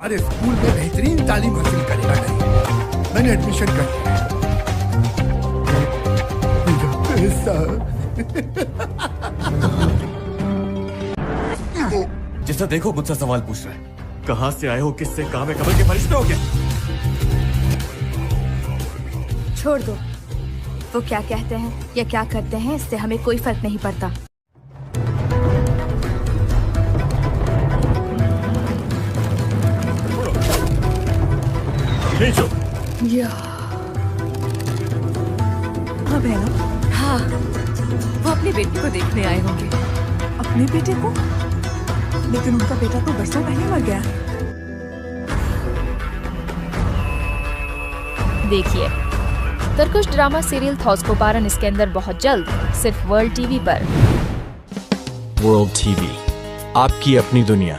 हमारे स्कूल में बेहतरीन तालीम हासिल करेगा नहीं, मैंने एडमिशन कर दिया। जैसा देखो मुझसे सवाल पूछ रहे हैं, कहाँ से आए हो, किससे काम है, कमल के फरिश्ते हो क्या? छोड़ दो, वो क्या कहते हैं या क्या करते हैं इससे हमें कोई फर्क नहीं पड़ता। हाँ बहना, हाँ, वो अपने बेटे को देखने आए होंगे। अपने बेटे को? लेकिन उनका बेटा तो बरसों पहले मर गया। देखिए तुर्किश ड्रामा सीरियल थॉस को पारन इसके अंदर बहुत जल्द सिर्फ वर्ल्ड टीवी पर। वर्ल्ड टीवी, आपकी अपनी दुनिया।